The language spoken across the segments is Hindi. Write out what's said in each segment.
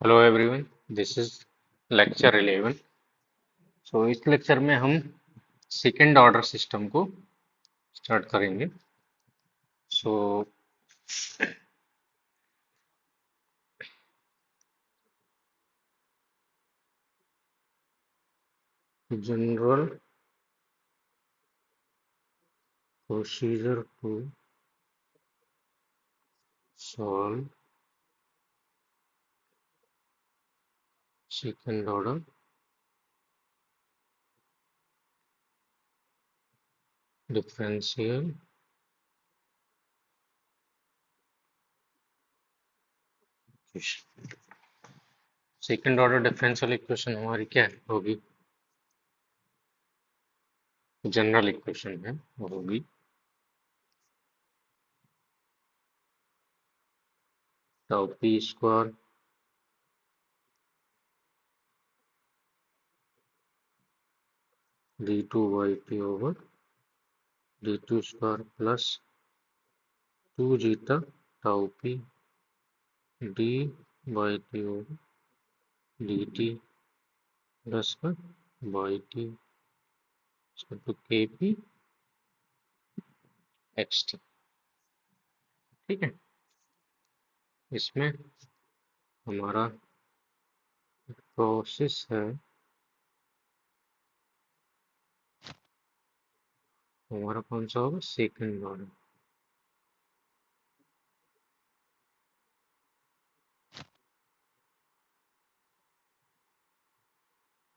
Hello everyone, this is lecture 11। इस लेक्चर में हम सेकंड ऑर्डर सिस्टम को स्टार्ट करेंगे। So general procedure to solve second order differential equation. Second order differential equation हमारी क्या होगी? जनरल इक्वेशन है, वो होगी tau P square D two by T over D two square plus two zeta tau P D by T over D T plus का by T to K P X T. ठीक है, इसमें हमारा प्रोसेस है, हमारा कौन सा होगा? Second order.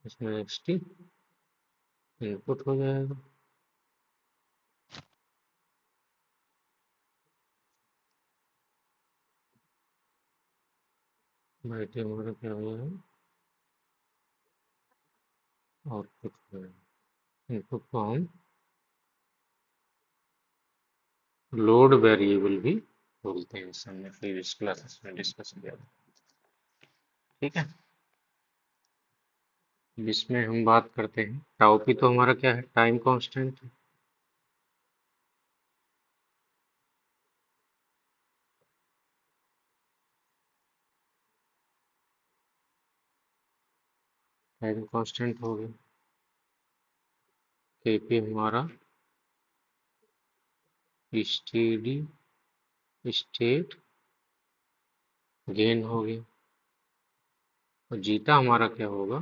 इसमें एक्स टी इनपुट हो जाएगा, बाई टी हमारा क्या हो जाएगा? आउटपुट हो जाएगा। इनपुट को हम लोड वेरिएबल भी बोलते हैं, इस हमने प्रीवियस क्लासेस में डिस्कस किया था। ठीक है, अब इसमें हम बात करते हैं टाउ पी। तो हमारा क्या है? टाइम कांस्टेंट है। टाइम कांस्टेंट हो गया। के पी हमारा स्टेडी स्टेट गेन हो गया। और जीटा हमारा क्या होगा?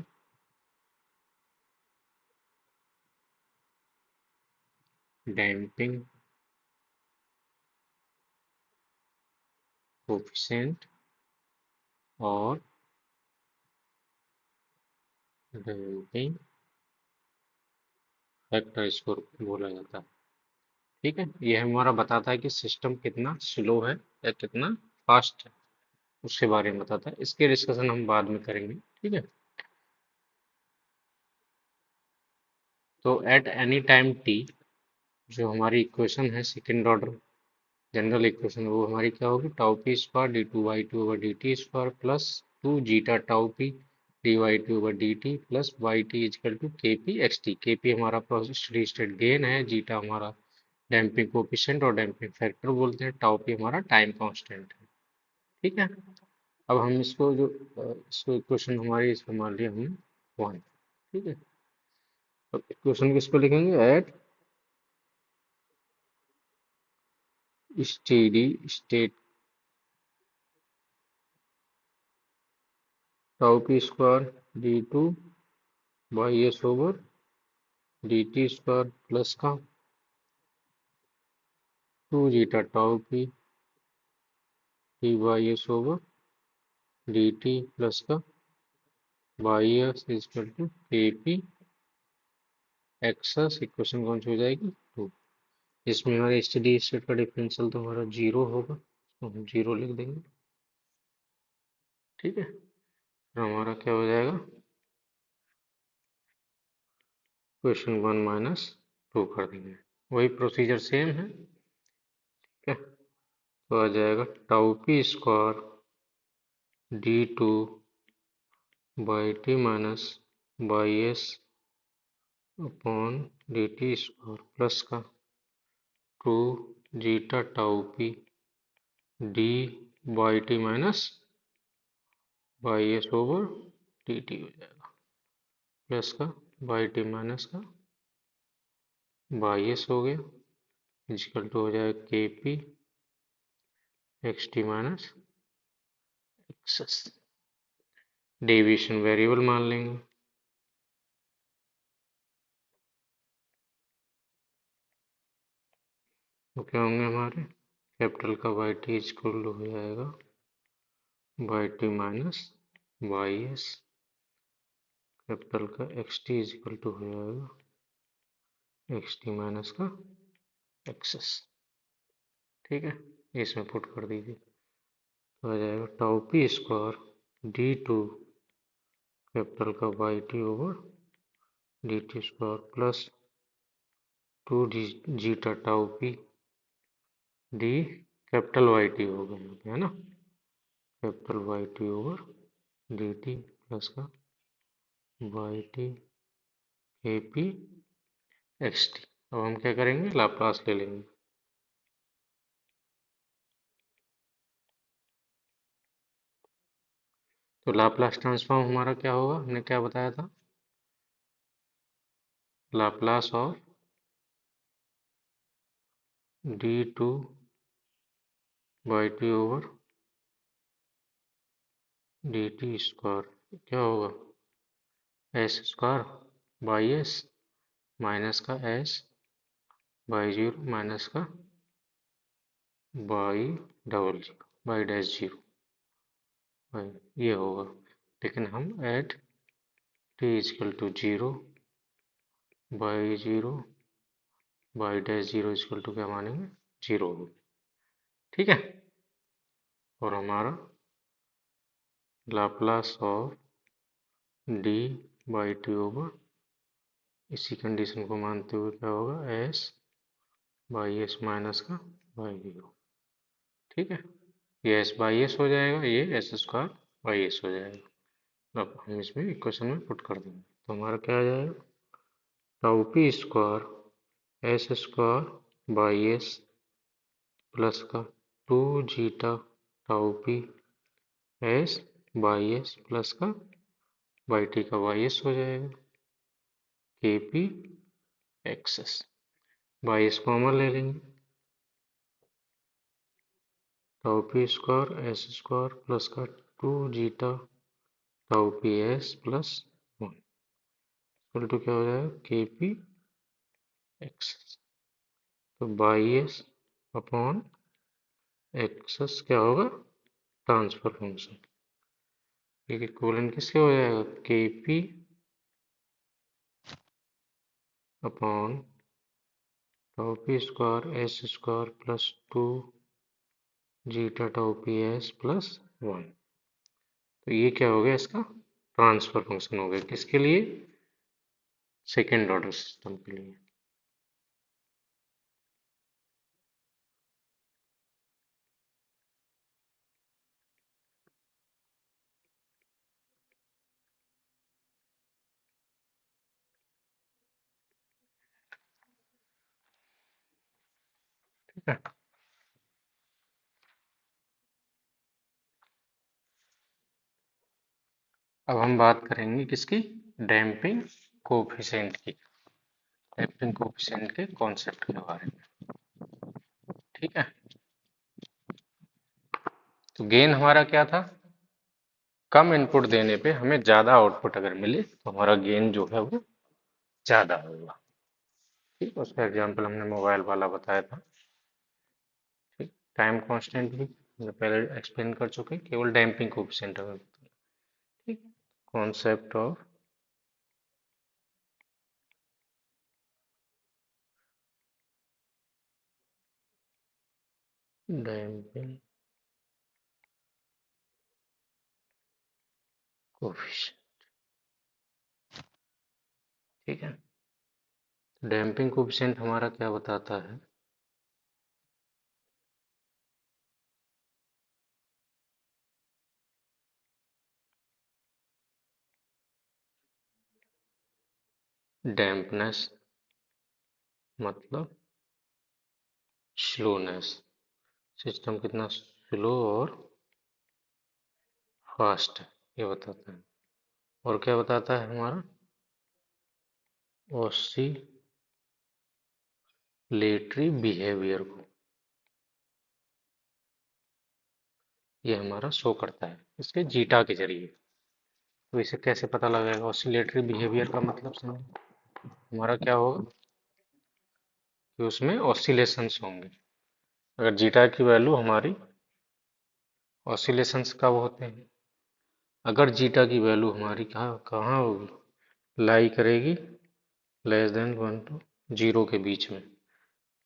डैम्पिंग कोफिशिएंट और डैम्पिंग फैक्टर इसको बोला जाता है। ठीक है, ये हमारा बताता है कि सिस्टम कितना स्लो है या कितना फास्ट है, उसके बारे में बताता है। इसके डिस्कशन हम बाद में करेंगे। ठीक है, तो एट एनी टाइम टी जो हमारी इक्वेशन है सेकंड ऑर्डर जनरल इक्वेशन, वो हमारी क्या होगी? Tau P square D two Y two over D T square plus two zeta tau P D Y two over D T plus Y T equal to K P X T. K P हमारा स्टेडी स्टेट गेन है, जीटा हमारा डैम्पिंग कोफिशिएंट और डैम्पिंग फैक्टर बोलते हैं, टाउ पी हमारा टाइम कांस्टेंट है। ठीक है, अब हम इसको जो इसको इक्वेशन हमारी इसको मान लिया हमने वन। ठीक है, अब इक्वेशन किसको लिखेंगे? At steady state tau P square D two Y S over D T square plus का two zeta tau P D Y S over D T plus का Y S equal to K P X. Equation कौन सी हो जाएगी? टू। इसमें हमारे स्टेडी स्टेट का डिफरेंशियल तो हमारा जीरो होगा, तो हम जीरो लिख देंगे। ठीक है, तो हमारा क्या हो जाएगा? क्वेश्चन वन माइनस टू कर देंगे, वही प्रोसीजर सेम है। ठीक है, तो आ जाएगा tau P square D two by T minus Y S upon D T square plus का two zeta tau P D by T minus Y S over D T हो जाएगा, प्लस का बाई टी माइनस का बाई एस हो गया, इजिकल टू हो जाएगा K P X T minus X. Deviation variable मान लेंगे, तो क्या होंगे हमारे कैपिटल का वाई टी इजिकल टू हो जाएगा Y T minus Y S, capital का एक्स टी इजिकल टू हो जाएगा एक्स टी माइनस का एक्सेस। ठीक है, इसमें पुट कर दीजिए, तो आ जाएगा tau P square D two capital का Y T over D T square plus two zeta tau P D capital Y T होगा यहाँ पे, है ना, capital Y T over D T plus का Y T K P X T. अब हम क्या करेंगे, लाप्लास ले लेंगे। तो लाप्लास ट्रांसफॉर्म हमारा क्या होगा, हमने क्या बताया था, Laplace of D two by T over D T square क्या होगा, S square by S minus का एस बाई जीरो माइनस का by double zero by dash zero ये होगा। लेकिन हम at T equal to zero by zero by dash zero equal to क्या मानेंगे, जीरो हो। ठीक है, और हमारा Laplace of D by T over इसी कंडीशन को मानते हुए क्या होगा, एस बाई एस माइनस का बाई जीरो। ठीक है, ये एस बाई एस हो जाएगा, ये एस स्क्वायर बाई एस हो जाएगा। अब हम इसमें इक्वेशन में पुट कर देंगे, तो हमारा क्या आ जाएगा, tau P square S square by S plus का two zeta tau P S Y S plus का बाई टी का वाई एस हो जाएगा K P X S. Y S common ले लेंगे, tau P square S square plus का two zeta tau P S plus one equal to क्या हो जाएगा, के पी एक्स। तो बाई एस अपॉन एक्सेस क्या होगा, ट्रांसफर फंक्शन, ठीक है, कोलन किसके हो जाएगा, K P upon tau P square S square plus two zeta tau P S plus one. तो ये क्या हो गया, इसका ट्रांसफर फंक्शन हो गया, किसके लिए, सेकेंड ऑर्डर सिस्टम के लिए। ठीक है, अब हम बात करेंगे किसकी, डैम्पिंग कोफिशिएंट की, डैम्पिंग कोफिशिएंट के कॉन्सेप्ट के बारे में। ठीक है, तो गेन हमारा क्या था, कम इनपुट देने पे हमें ज्यादा आउटपुट अगर मिले तो हमारा गेन जो है वो ज्यादा होगा। ठीक, उसका एग्जांपल हमने मोबाइल वाला बताया था। ठीक, टाइम कांस्टेंट भी जो पहले एक्सप्लेन कर चुके, केवल डैम्पिंग कोफिशिएंट हमें। ठीक, कॉन्सेप्ट ऑफ डैम्पिंग कोफिशिएंट। ठीक है, डैम्पिंग कोफिशिएंट हमारा क्या बताता है, डैम्पनेस मतलब स्लोनेस, सिस्टम कितना स्लो और फास्ट है। ये बताता है। और क्या बताता है हमारा? ऑसिलेटरी बिहेवियर को ये हमारा शो करता है इसके जीटा के जरिए। तो इसे कैसे पता लगेगा? ऑसिलेटरी बिहेवियर का मतलब समझो। हमारा क्या होगा कि उसमें ऑसिलेशंस होंगे। अगर जीटा की वैल्यू हमारी, ऑसिलेशंस कब होते हैं? अगर जीटा की वैल्यू हमारी कहाँ कहाँ होगी, लाई करेगी लेस देन 1 to 0 के बीच में,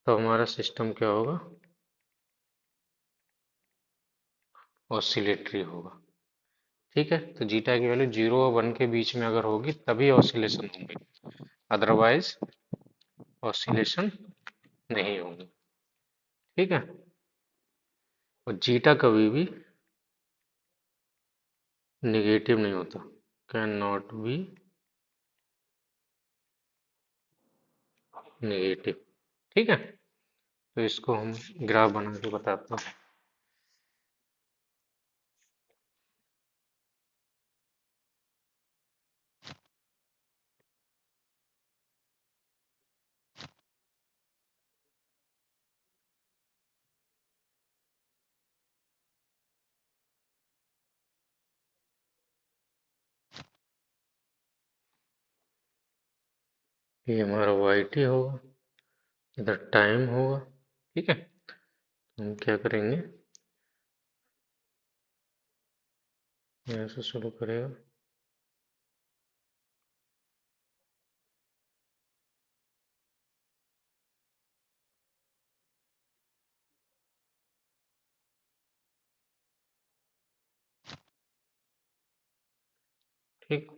तो हमारा सिस्टम क्या होगा? ऑसिलेटरी होगा। ठीक है, तो जीटा की वैल्यू 0 और 1 के बीच में अगर होगी तभी ऑसिलेशन होंगे, अदरवाइज ऑसिलेशन नहीं होंगे। ठीक है, और जीटा कभी भी निगेटिव नहीं होता, कैन नॉट बी नेगेटिव। ठीक है, तो इसको हम ग्राफ बना के बताते हैं। ये हमारा वाई टी होगा, इधर टाइम होगा। ठीक है, हम क्या करेंगे, यहाँ से शुरू करेगा। ठीक,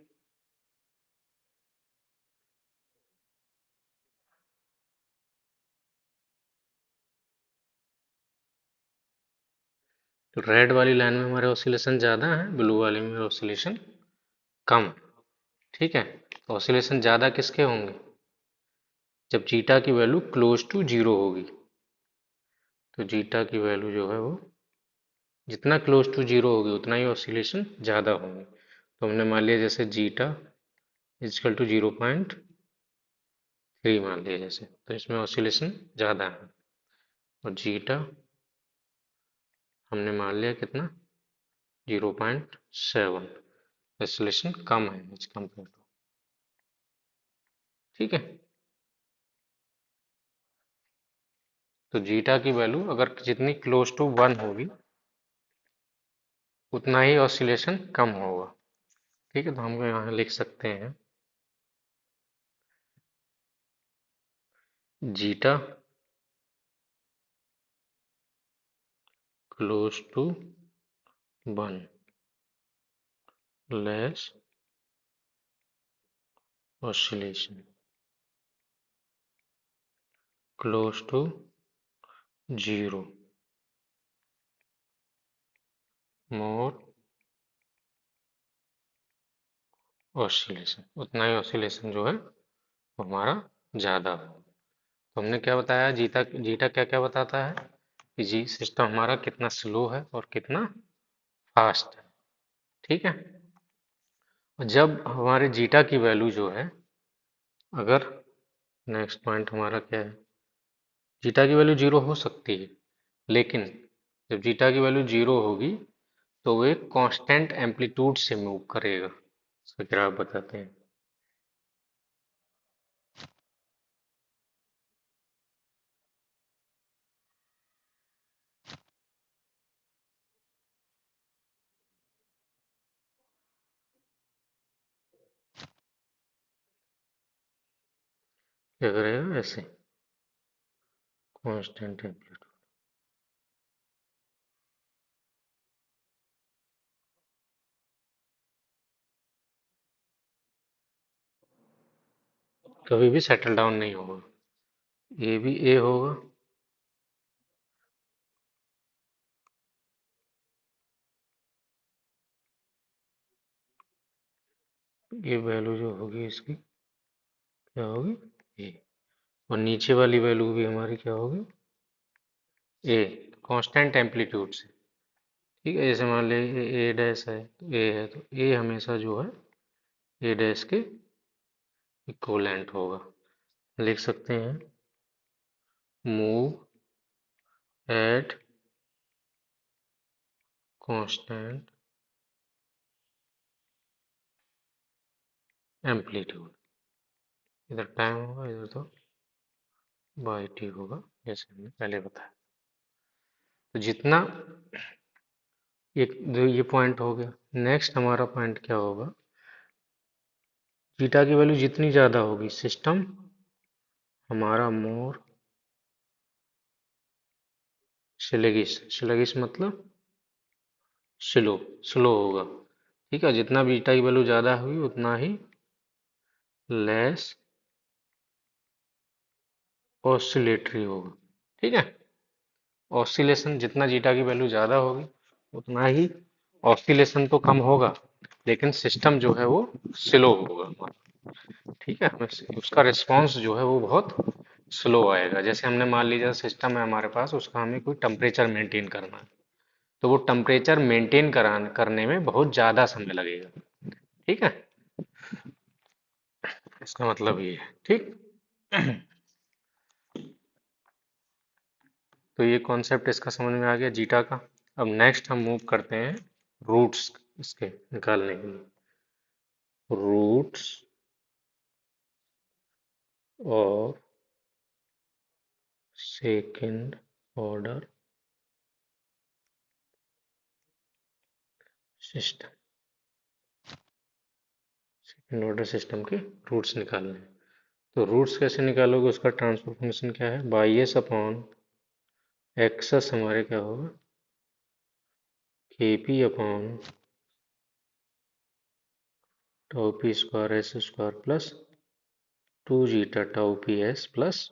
तो रेड वाली लाइन में हमारे ऑसिलेशन ज्यादा है, ब्लू वाली में ऑसिलेशन कम। ठीक है, तो ऑसिलेशन ज्यादा किसके होंगे? जब जीटा की वैल्यू क्लोज टू जीरो होगी, तो जीटा की वैल्यू जो है वो जितना क्लोज टू जीरो होगी उतना ही ऑसिलेशन ज्यादा होंगे। तो हमने मान लिया जैसे जीटा इजकल टू 0.3 मान लिया जैसे, तो इसमें ऑसिलेशन ज्यादा है। और जीटा हमने मान लिया कितना, 0.7, ऑसिलेशन कम है एज कम्पेयर टू। ठीक है, तो जीटा की वैल्यू अगर जितनी क्लोज टू 1 होगी उतना ही ऑसिलेशन कम होगा। ठीक है, तो हम यहाँ लिख सकते हैं zeta close to 1 less oscillation, close to 0 more oscillation, उतना ही ऑसिलेशन जो है वो हमारा ज्यादा हो। तो हमने क्या बताया, जीटा जीटा क्या क्या बताता है कि जी सिस्टम हमारा कितना स्लो है और कितना फास्ट है। ठीक है, और जब हमारे जीटा की वैल्यू जो है, अगर नेक्स्ट पॉइंट हमारा क्या है, जीटा की वैल्यू जीरो हो सकती है, लेकिन जब जीटा की वैल्यू जीरो होगी तो वो एक कांस्टेंट एम्पलीट्यूड से मूव करेगा। इसका ग्राफ बताते हैं। क्या करेगा ऐसे, कांस्टेंट एम्पलीट्यूड। कभी भी सेटल डाउन नहीं होगा, ये भी ए होगा, ये वैल्यू जो होगी इसकी क्या होगी, ए। और नीचे वाली वैल्यू भी हमारी क्या होगी, ए, कांस्टेंट एम्पलीट्यूड से। ठीक है, जैसे मान ली ए डैश है तो ए है तो ए हमेशा जो है ए डैश के इक्वलेंट होगा। लिख सकते हैं मूव एट कांस्टेंट एम्पलीट्यूड। इधर टाइम होगा, इधर तो बाई टी होगा, जैसे हमने पहले बताया। तो जितना ये पॉइंट हो गया। नेक्स्ट हमारा पॉइंट क्या होगा, जीटा की वैल्यू जितनी ज़्यादा होगी सिस्टम हमारा मोर स्लेगिश, स्लेगिश मतलब स्लो, स्लो होगा। ठीक है, जितना बीटा की वैल्यू ज़्यादा हुई उतना ही लेस ऑसिलेटरी होगा। ठीक है, ऑसिलेशन जितना जीटा की वैल्यू ज़्यादा होगी उतना ही ऑसिलेशन तो कम होगा, लेकिन सिस्टम जो है वो स्लो होगा हमारा। ठीक है, हमें उसका रिस्पांस जो है वो बहुत स्लो आएगा। जैसे हमने मान लीजिए सिस्टम है हमारे पास, उसका हमें कोई टेम्परेचर मेंटेन करना है, तो वो टेम्परेचर मेंटेन करने में बहुत ज़्यादा समय लगेगा। ठीक है, इसका मतलब ये है। ठीक, तो ये कॉन्सेप्ट इसका समझ में आ गया जीटा का। अब नेक्स्ट हम मूव करते हैं रूट्स इसके निकालने के लिए। रूट्स और second order system, second order system के रूट्स निकालने हैं। तो रूट्स कैसे निकालोगे, उसका ट्रांसफर फंक्शन क्या है, बाई एस अपॉन एक्सेस हमारे क्या होगा के P upon tau P square S square plus two zeta tau P S plus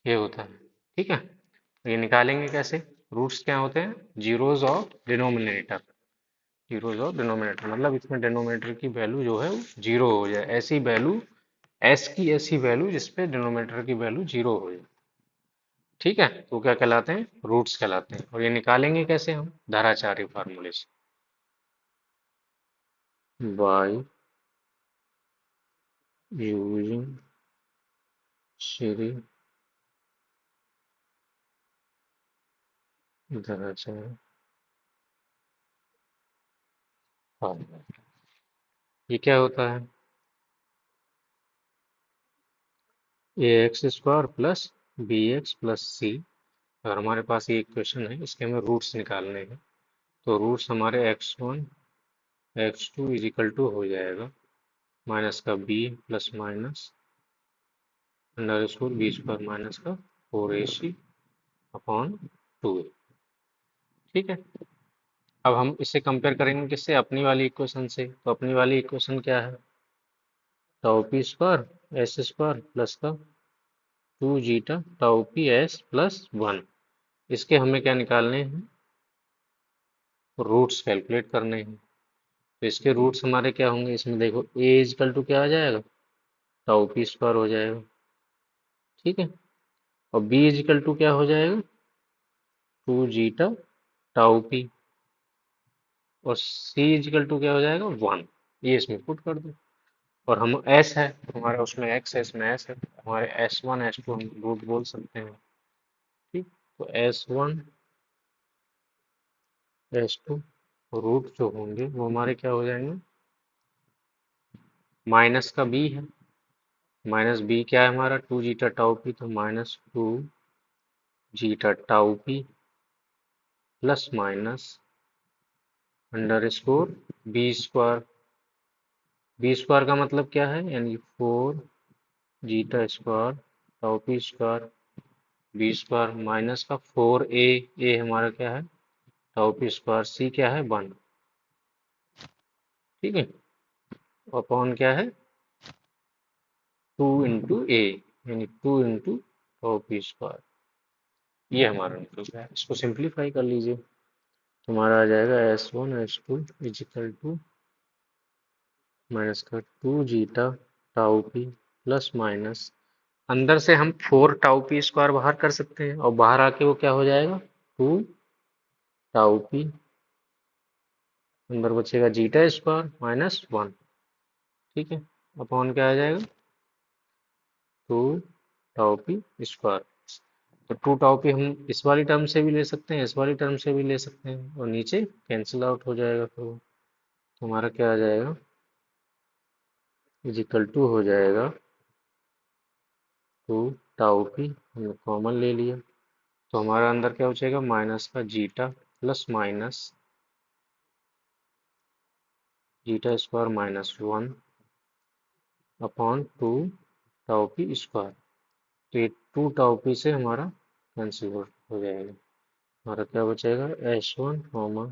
ये होता है। ठीक है, तो ये निकालेंगे कैसे, रूट्स क्या होते हैं, zeros of denominator. Zeros of denominator मतलब इसमें डिनोमिनेटर की वैल्यू जो है वो जीरो हो जाए, ऐसी वैल्यू एस की ऐसी वैल्यू जिसपे डिनोमिनेटर की वैल्यू जीरो हो जाए। ठीक है, तो क्या कहलाते हैं, रूट्स कहलाते हैं। और ये निकालेंगे कैसे हम, धाराचार्य फार्मूले से, by using series Dharacharya formula. ये क्या होता है, A X square plus B X plus C. अगर हमारे पास ये इक्वेशन है, इसके हमें रूट्स निकालने हैं, तो रूट्स हमारे x1 x2 is equal to हो जाएगा माइनस का b plus minus under score B square minus का 4ac अपॉन 2a। ठीक है, अब हम इसे कंपेयर करेंगे किससे, अपनी वाली इक्वेशन से। तो अपनी वाली इक्वेशन क्या है, tau P square S square plus का two zeta tau P S plus one. इसके हमें क्या निकालने हैं, रूट्स कैलकुलेट करने हैं। तो इसके रूट्स हमारे क्या होंगे, इसमें देखो ए इजकल टू क्या आ जाएगा, टाउ पी स्क्वायर हो जाएगा। ठीक है, और बी इजकल टू क्या हो जाएगा, टू जीटा टाउ पी, और सी इजकल टू क्या हो जाएगा, वन। ये इसमें पुट कर दो। और हम एस है हमारा, उसमें एक्स है इसमें एस है, हमारे एस वन एस टू हम रूट बोल सकते हैं। ठीक, तो S one S two root जो होंगे वो हमारे क्या हो जाएंगे, माइनस का बी है, माइनस बी क्या है हमारा, टू जीटा टाउ पी, तो minus two zeta tau P plus minus under score B square. B square का मतलब क्या है, यानी four zeta square tau P square B square minus का फोर ए हमारा क्या है टाउ पी स्क्वायर, सी क्या है वन। ठीक है, अपॉन क्या है टू इंटू ए, यानी two into tau P square. ये हमारा निकल गया है। इसको सिंप्लीफाई कर लीजिए, तुम्हारा आ जाएगा S one S two equal to minus का two zeta tau P plus minus, अंदर से हम फोर टाउ पी स्क्वायर बाहर कर सकते हैं और बाहर आके वो क्या हो जाएगा, टू टाउ पी, अंदर बचेगा जीटा स्क्वायर माइनस 1, ठीक है, अपॉन क्या आ जाएगा 2 टाउ पी स्क्वायर। तो 2 टाउ पी हम इस वाली टर्म से भी ले सकते हैं, इस वाली टर्म से भी ले सकते हैं, और नीचे कैंसिल आउट हो जाएगा, फिर वो तो हमारा क्या आ जाएगा इज इक्वल टू हो जाएगा 2 टाउ पी, हमने कॉमन ले लिया, तो हमारा अंदर क्या बचेगा माइनस का zeta plus minus zeta square minus 1 upon 2 tau P square. तो ये 2 टाउ पी से हमारा कैंसिल हो जाएगा, हमारा क्या बचेगा S1 comma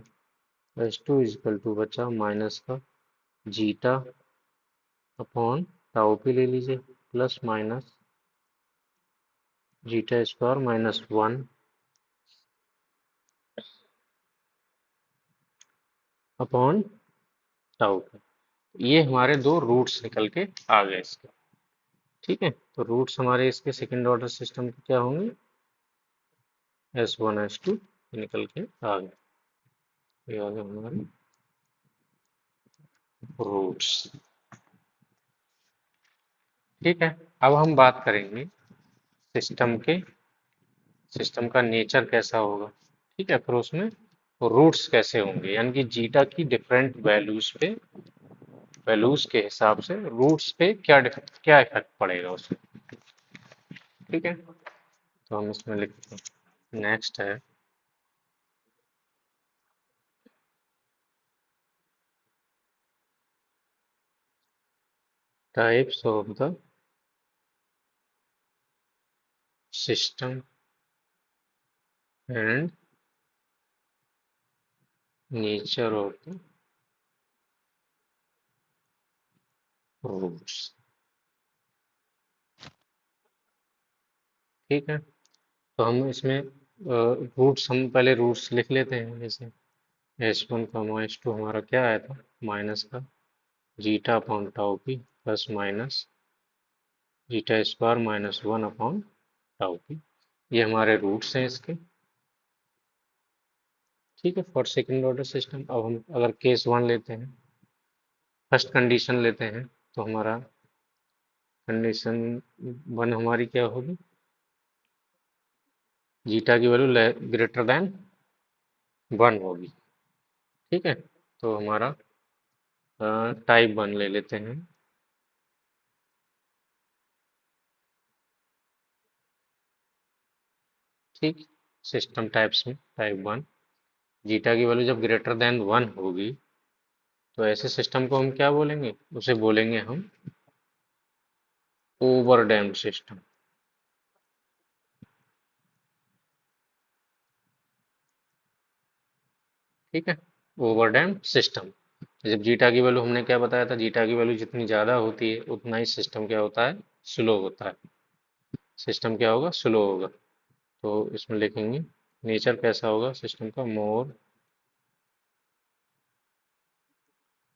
S2 equal to बचा माइनस का जीटा अपॉन टाउ पी ले लीजिए plus minus zeta square minus 1 upon tau P. ये हमारे दो रूट्स निकल के आ गए इसके, ठीक है। तो रूट्स हमारे इसके सेकंड ऑर्डर सिस्टम के क्या होंगे S1 S2 निकल के आ गए, ये आ गए हमारे रूट्स, ठीक है। अब हम बात करेंगे सिस्टम के, सिस्टम का नेचर कैसा होगा, ठीक है, फिर उसमें रूट्स कैसे होंगे, यानी कि जीटा की डिफरेंट वैल्यूज पे, वैल्यूज के हिसाब से रूट्स पे क्या इफेक्ट पड़ेगा उसमें, ठीक है। तो हम इसमें लिखते हैं, नेक्स्ट है types of the system and nature of the roots, ठीक है। तो हम इसमें रूट्स, हम पहले रूट्स लिख लेते हैं, जैसे S1 का S2 हमारा क्या आया था माइनस का zeta upon tau P plus minus zeta square minus 1 upon tau P, ये हमारे रूट्स हैं इसके, ठीक है, फॉर सेकंड ऑर्डर सिस्टम। अब हम अगर केस 1 लेते हैं, फर्स्ट कंडीशन लेते हैं, तो हमारा कंडीशन 1 हमारी क्या होगी, जीटा की वैल्यू ग्रेटर देन 1 होगी, ठीक है। तो हमारा टाइप 1 ले लेते हैं, ठीक, सिस्टम टाइप्स में टाइप 1, जीटा की वैल्यू जब ग्रेटर देन 1 होगी, तो ऐसे सिस्टम को हम क्या बोलेंगे, उसे बोलेंगे हम ओवर डैम्प्ड सिस्टम, ठीक है, ओवर डैम्प्ड सिस्टम। जब जीटा की वैल्यू हमने क्या बताया था, जीटा की वैल्यू जितनी ज़्यादा होती है उतना ही सिस्टम क्या होता है स्लो होता है, सिस्टम क्या होगा स्लो होगा। तो इसमें लिखेंगे नेचर कैसा होगा सिस्टम का, more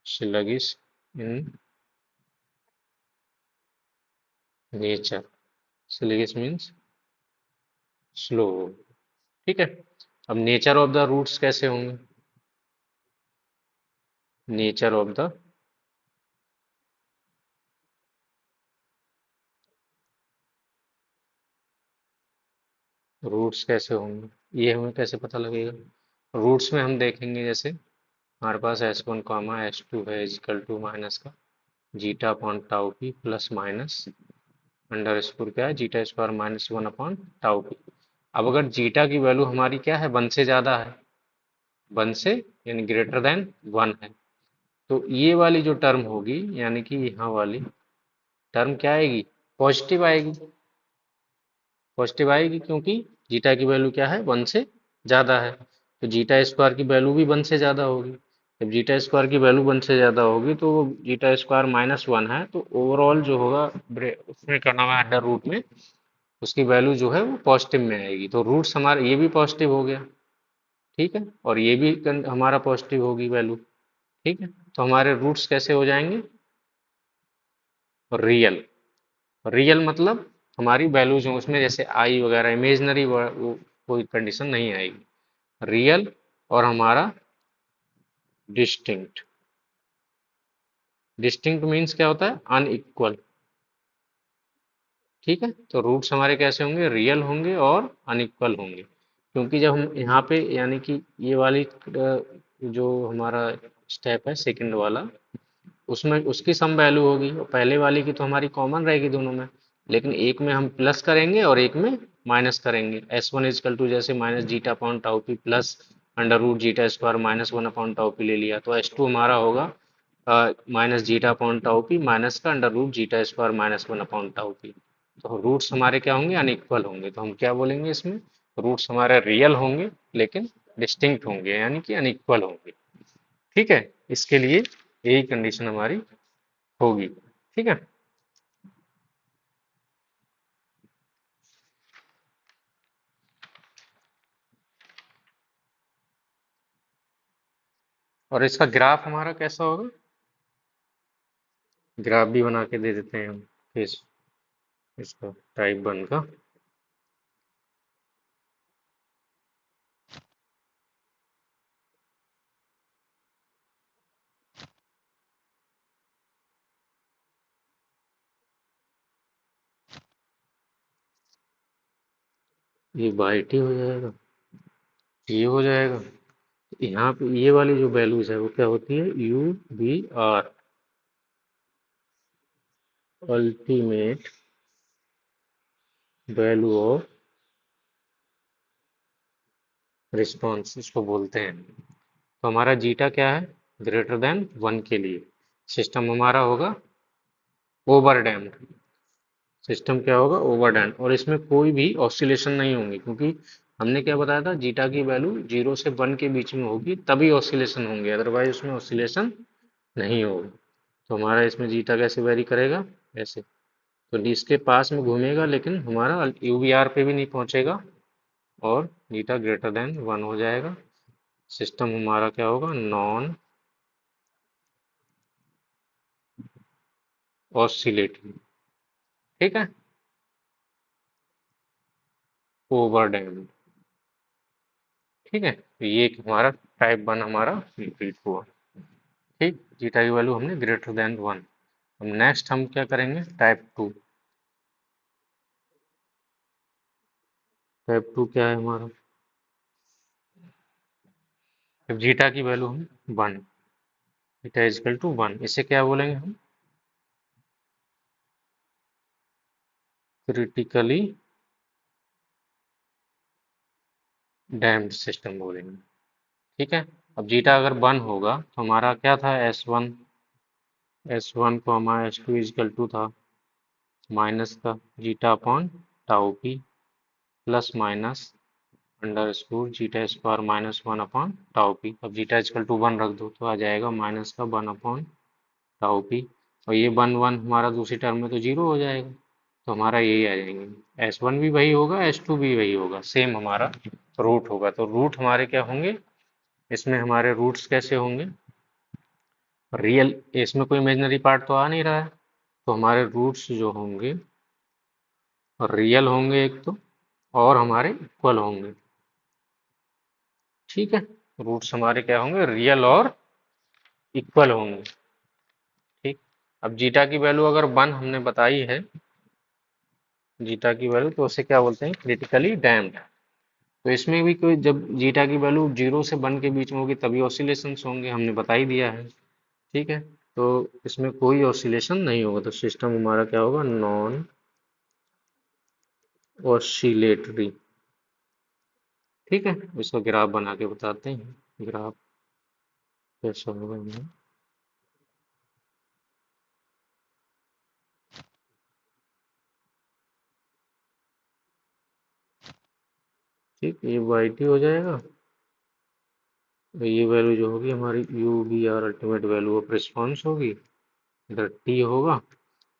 sluggish in nature, sluggish means slow, ठीक है। अब नेचर ऑफ द रूट्स कैसे होंगे, नेचर ऑफ द रूट्स कैसे होंगे, ये हमें कैसे पता लगेगा, रूट्स में हम देखेंगे जैसे हमारे पास S1 कॉमा S2 है इजिकल टू माइनस का zeta upon tau P plus minus under score क्या है zeta square minus 1 upon tau P. अब अगर जीटा की वैल्यू हमारी क्या है 1 से ज़्यादा है, 1 से यानी ग्रेटर देन 1 है, तो ये वाली जो टर्म होगी यानी कि यहाँ वाली टर्म क्या आएगी पॉजिटिव आएगी, पॉजिटिव आएगी क्योंकि जीटा की वैल्यू क्या है 1 से ज़्यादा है, तो जीटा स्क्वायर की वैल्यू भी 1 से ज़्यादा होगी, जब जीटा स्क्वायर की वैल्यू 1 से ज़्यादा होगी तो वो जीटा स्क्वायर माइनस 1 है, तो ओवरऑल जो होगा उसमें क्या नाम है अंडर रूट में उसकी वैल्यू जो है वो पॉजिटिव में आएगी, तो रूट्स हमारा ये भी पॉजिटिव हो गया, ठीक है, और ये भी हमारा पॉजिटिव होगी वैल्यू, ठीक है। तो हमारे रूट्स कैसे हो जाएंगे रियल, रियल मतलब हमारी वैल्यूज जो उसमें जैसे आई वगैरह इमेजनरी वो कोई कंडीशन नहीं आएगी, रियल और हमारा डिस्टिंक्ट। डिस्टिंक्ट मीन्स क्या होता है? अनइक्वल। ठीक है, तो रूट्स हमारे कैसे होंगे? रियल होंगे और अनइक्वल होंगे, क्योंकि जब हम यहाँ पे यानी कि ये वाली जो हमारा स्टेप है सेकंड वाला, उसमें उसकी सम वैल्यू होगी और पहले वाली की तो हमारी कॉमन रहेगी दोनों में, लेकिन एक में हम प्लस करेंगे और एक में माइनस करेंगे। एस वन इजकल टू जैसे minus zeta upon tau P plus under root zeta square minus one upon tau P ले लिया, तो एस टू हमारा होगा minus zeta upon tau P minus का under root zeta square minus one upon tau P. तो रूट्स हमारे क्या होंगे? अनइक्वल होंगे, तो हम क्या बोलेंगे इसमें? रूट्स हमारे रियल होंगे लेकिन डिस्टिंक्ट होंगे, यानी कि अनइक्वल होंगे। ठीक है, इसके लिए यही कंडीशन हमारी होगी। ठीक है, और इसका ग्राफ हमारा कैसा होगा? ग्राफ भी बना के दे देते हैं हम इस इसका टाइप वन का। ये बाई टी हो जाएगा, ये हो जाएगा। यहाँ पे ये वाली जो वैल्यूज है वो क्या होती है? U B R, ultimate value of response इसको बोलते हैं। तो हमारा जीटा क्या है? ग्रेटर देन वन के लिए सिस्टम हमारा होगा ओवर डैम्प्ड। सिस्टम क्या होगा? ओवर डैम्प्ड, और इसमें कोई भी ऑसिलेशन नहीं होंगे, क्योंकि हमने क्या बताया था? जीटा की वैल्यू 0 से 1 के बीच में होगी तभी ऑसिलेशन होंगे, अदरवाइज उसमें ऑसिलेशन नहीं होगा। तो हमारा इसमें जीटा कैसे वेरी करेगा? ऐसे। तो इसके पास में घूमेगा लेकिन हमारा यूवीआर पे भी नहीं पहुंचेगा, और जीटा ग्रेटर देन वन हो जाएगा। सिस्टम हमारा क्या होगा? Non oscillatory. ठीक है, ओवर डैम्प्ड। ठीक है, तो ये हमारा टाइप वन हमारा रिपीट हुआ। ठीक, जीटा की वैल्यू हमने ग्रेटर देन वन। अब नेक्स्ट हम क्या करेंगे? Type two. टाइप टू क्या है हमारा? जब जीटा की वैल्यू हम one, zeta equal to one, इसे क्या बोलेंगे हम? क्रिटिकली डैम्प्ड सिस्टम बोलेंगे। ठीक है, अब जीटा अगर वन होगा तो हमारा क्या था? एस वन, एस वन को हमारा एस टू इजकल टू था माइनस का zeta upon tau P plus minus under score zeta square minus one upon tau P. अब जीटा इजकल टू वन रख दो तो आ जाएगा माइनस का वन अपॉन टाउ पी, और ये वन वन हमारा दूसरी टर्म में तो जीरो हो जाएगा, तो हमारा यही आ जाएंगे। एस वन भी वही होगा, एस टू भी वही होगा, सेम हमारा रूट होगा। तो रूट हमारे क्या होंगे? इसमें हमारे रूट्स कैसे होंगे? रियल, इसमें कोई इमेजनरी पार्ट तो आ नहीं रहा है, तो हमारे रूट्स जो होंगे रियल होंगे एक तो, और हमारे इक्वल होंगे। ठीक है, रूट्स हमारे क्या होंगे? रियल और इक्वल होंगे। ठीक, अब जीटा की वैल्यू अगर वन हमने बताई है, जीटा की वैल्यू, तो उसे क्या बोलते हैं? Critically damped. तो इसमें भी कोई, जब जीटा की वैल्यू 0 से 1 के बीच में होगी तभी ऑसिलेशंस होंगे, हमने बता ही दिया है। ठीक है, तो इसमें कोई ऑसिलेशन नहीं होगा, तो सिस्टम हमारा क्या होगा? Non oscillatory. ठीक है, इसका ग्राफ बना के बताते हैं, ग्राफ कैसा होगा हमें। ठीक, ये वाई टी हो जाएगा, तो ये वैल्यू जो होगी हमारी U B R ultimate value of response होगी, इधर टी होगा,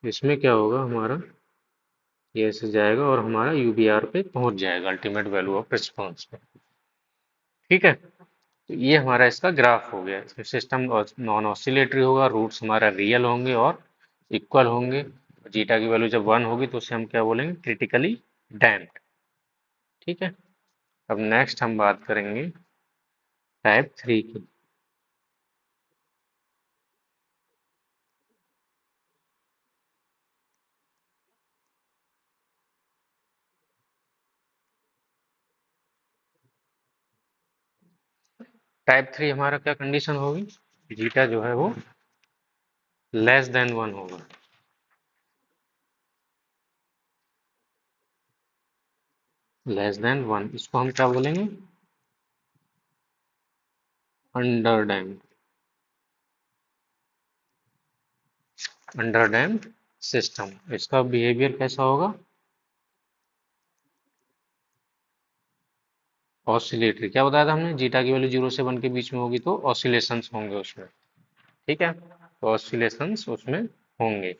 इसमें क्या होगा हमारा? ये ऐसे जाएगा और हमारा यू बी आर पे पहुंच जाएगा अल्टीमेट वैल्यू ऑफ रिस्पॉन्स पे। ठीक है, तो ये हमारा इसका ग्राफ हो गया। सिस्टम नॉन ऑसिलेटरी होगा, रूट्स हमारा रियल होंगे और इक्वल होंगे। जीटा की वैल्यू जब वन होगी तो उसे हम क्या बोलेंगे? Critically damped. ठीक है, अब नेक्स्ट हम बात करेंगे टाइप 3 की। टाइप 3 हमारा क्या कंडीशन होगी, जीटा जो है वो लेस देन 1 होगा। लेस देन 1, इसको हम क्या बोलेंगे, under damped. Under damped system, इसका बिहेवियर कैसा होगा, ऑसिलेटरी। क्या बताया था हमने, जीटा की वैल्यू 0 से 1 के बीच में होगी तो ऑसिलेशंस होंगे उसमें। ठीक है, तो ऑसिलेशंस उसमें होंगे।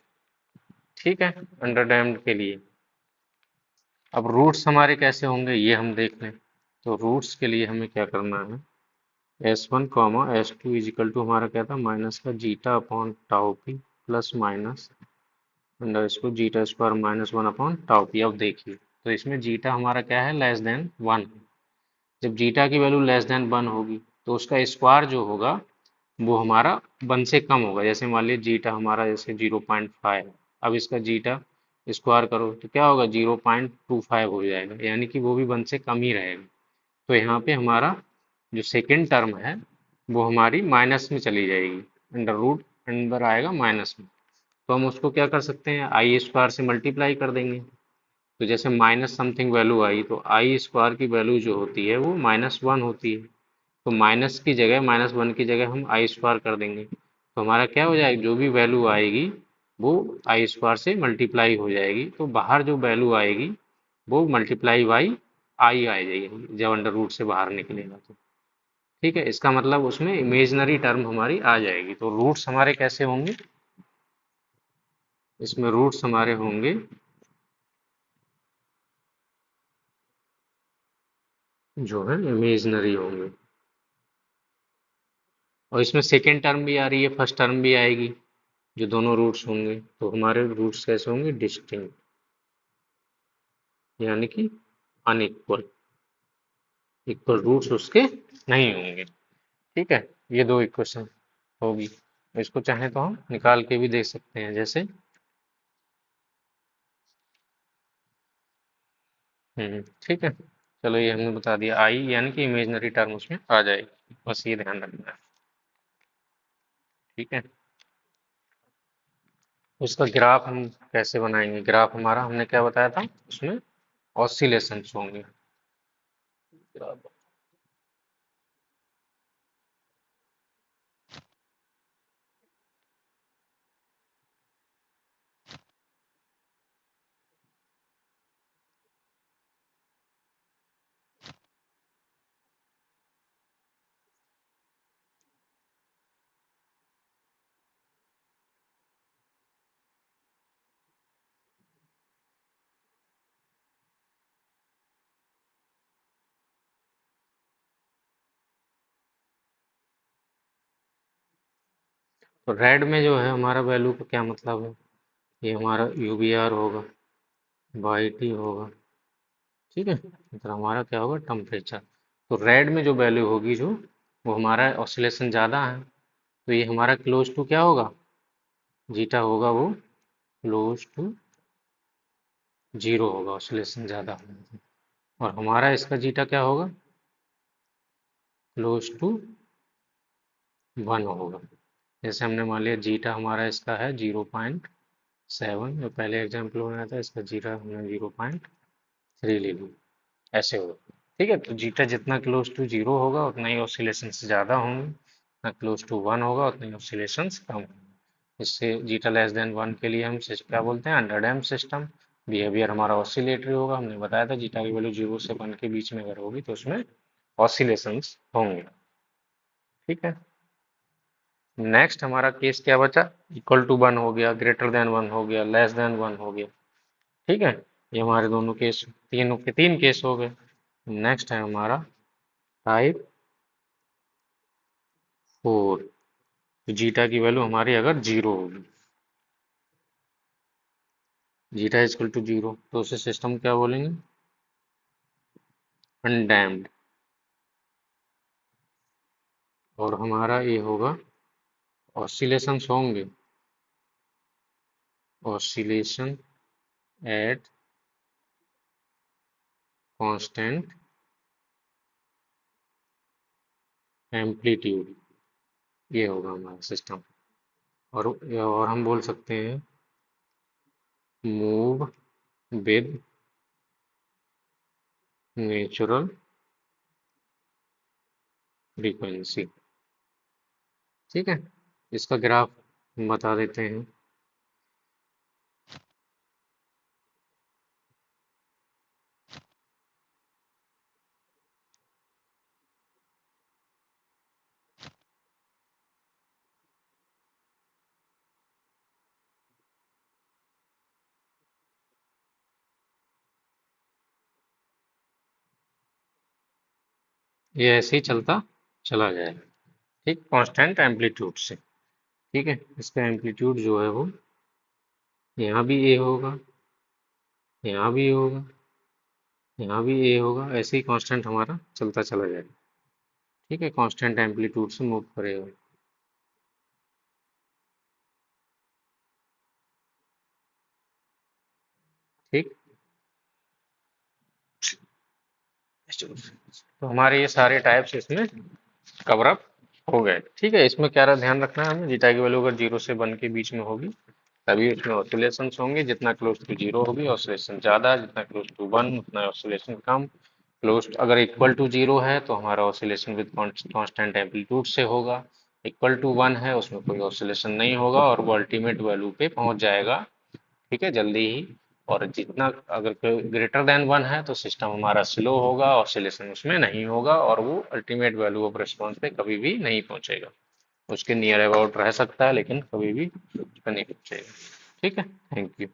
ठीक है, अंडर डैम्ड के लिए। अब रूट्स हमारे कैसे होंगे ये हम देख लें। तो रूट्स के लिए हमें क्या करना है, S1 comma S2 is equal to हमारा क्या था, माइनस का zeta upon tau P plus minus under इसको zeta square minus 1 upon tau P. अब देखिए, तो इसमें जीटा हमारा क्या है, लेस देन 1। जब जीटा की वैल्यू लेस देन 1 होगी तो उसका स्क्वायर जो होगा वो हमारा 1 से कम होगा। जैसे मान लीजिए जीटा हमारा जैसे 0.5, अब इसका जीटा स्क्वायर करो तो क्या होगा, 0.25 हो जाएगा, यानी कि वो भी 1 से कम ही रहेगा। तो यहाँ पे हमारा जो सेकेंड टर्म है वो हमारी माइनस में चली जाएगी, अंडर रूट अंदर आएगा माइनस में। तो हम उसको क्या कर सकते हैं, आई स्क्वायर से मल्टीप्लाई कर देंगे। तो जैसे माइनस समथिंग वैल्यू आई तो आई स्क्वायर की वैल्यू जो होती है वो -1 होती है। तो माइनस की जगह -1 की जगह हम आई स्क्वायर कर देंगे, तो हमारा क्या हो जाएगा, जो भी वैल्यू आएगी वो आई स्क्वायर से मल्टीप्लाई हो जाएगी। तो बाहर जो वैल्यू आएगी वो मल्टीप्लाई बाई आई आ जाएगी जब अंडर रूट से बाहर निकलेगा तो। ठीक है, इसका मतलब उसमें इमेजनरी टर्म हमारी आ जाएगी। तो रूट्स हमारे कैसे होंगे, इसमें रूट्स हमारे होंगे जो है इमेजनरी होंगे। और इसमें सेकेंड टर्म भी आ रही है, फर्स्ट टर्म भी आएगी, जो दोनों रूट्स होंगे। तो हमारे रूट्स कैसे होंगे, डिस्टिंक्ट, यानी कि अनइक्वल, इक्वल रूट्स उसके नहीं होंगे। ठीक है, ये दो इक्वेशन होगी। इसको चाहे तो हम निकाल के भी देख सकते हैं, जैसे ठीक है। चलो ये हमने बता दिया, आई यानी कि इमेजनरी टर्म उसमें आ जाएगी, बस ये ध्यान रखना है। ठीक है, उसका ग्राफ हम कैसे बनाएंगे, ग्राफ हमारा हमने क्या बताया था, उसमें ऑसिलेशंस होंगे। तो रेड में जो है हमारा वैल्यू का क्या मतलब है, ये हमारा यूबीआर होगा, वाई टी होगा। ठीक है, मतलब हमारा क्या होगा, टेम्परेचर। तो रेड में जो वैल्यू होगी जो, वो हमारा ऑसिलेशन ज़्यादा है, तो ये हमारा क्लोज टू क्या होगा, जीटा होगा वो क्लोज टू जीरो होगा, ऑसिलेशन ज़्यादा होगा। और हमारा इसका जीटा क्या होगा, क्लोज टू 1 होगा। जैसे हमने मान लिया जीटा हमारा इसका है 0.7, जो पहले एग्जाम्पल बनाया था इसका जीटा हमने 0.3 ले लिया, ऐसे होगा। ठीक है, तो जीटा जितना क्लोज टू जीरो होगा उतना ही ऑसिलेशन ज़्यादा होंगे, जितना क्लोज टू 1 होगा उतना ही ऑसिलेशन कम होंगे। इससे जीटा लेस देन 1 के लिए हम क्या बोलते हैं, अंडर डैम्प सिस्टम। बिहेवियर हमारा ऑसिलेटरी होगा, हमने बताया था जीटा की वैल्यू 0 से 1 के बीच में अगर होगी तो उसमें ऑसिलेशंस होंगे। ठीक है, नेक्स्ट हमारा केस क्या बचा, इक्वल टू 1 हो गया, ग्रेटर देन 1 हो गया, लेस देन 1 हो गया। ठीक है, ये हमारे दोनों केस, तीनों के तीन केस हो गए। नेक्स्ट है हमारा टाइप 4। तो जीटा की वैल्यू हमारी अगर 0 होगी, जीटा इक्वल टू 0, तो उसे सिस्टम क्या बोलेंगे, अनडैम्ड। और हमारा ये होगा ऑसिलेशंस होंगे, ऑसिलेशन एट कांस्टेंट एम्पलीट्यूड, ये होगा हमारा सिस्टम। और हम बोल सकते हैं मूव विद नेचुरल फ्रीक्वेंसी। ठीक है, इसका ग्राफ बता देते हैं। ये ऐसे ही चलता चला जाएगा, ठीक, कांस्टेंट एम्पलीट्यूड से। ठीक है, इसका एम्पलीट्यूड जो है वो यहाँ भी ए होगा, यहाँ भी होगा, यहाँ भी ए होगा, ऐसे ही कांस्टेंट हमारा चलता चला जाएगा। ठीक है, कांस्टेंट एम्पलीट्यूड से मूव करेगा। ठीक, तो हमारे ये सारे टाइप्स इसमें कवर अप हो गए। ठीक है, इसमें क्या ध्यान रखना है हमें, जीटा की वैल्यू अगर 0 से 1 के बीच में होगी तभी उसमें ऑसिलेशंस होंगे। जितना क्लोज टू 0 होगी ऑसिलेशन ज़्यादा, जितना क्लोज टू 1 उतना ऑसिलेशन कम। क्लोज अगर इक्वल टू 0 है तो हमारा ऑसिलेशन विद कांस्टेंट एम्पलीट्यूड से होगा। इक्वल टू 1 है उसमें कोई ऑसिलेशन नहीं होगा और वो अल्टीमेट वैल्यू पे पहुंच जाएगा, ठीक है, जल्दी ही। और जितना अगर ग्रेटर देन 1 है तो सिस्टम हमारा स्लो होगा, ऑसिलेशन उसमें नहीं होगा और वो अल्टीमेट वैल्यू ऑफ रिस्पॉन्स पे कभी भी नहीं पहुंचेगा। उसके नियर अबाउट रह सकता है लेकिन कभी भी उस पे नहीं पहुंचेगा। ठीक है, थैंक यू।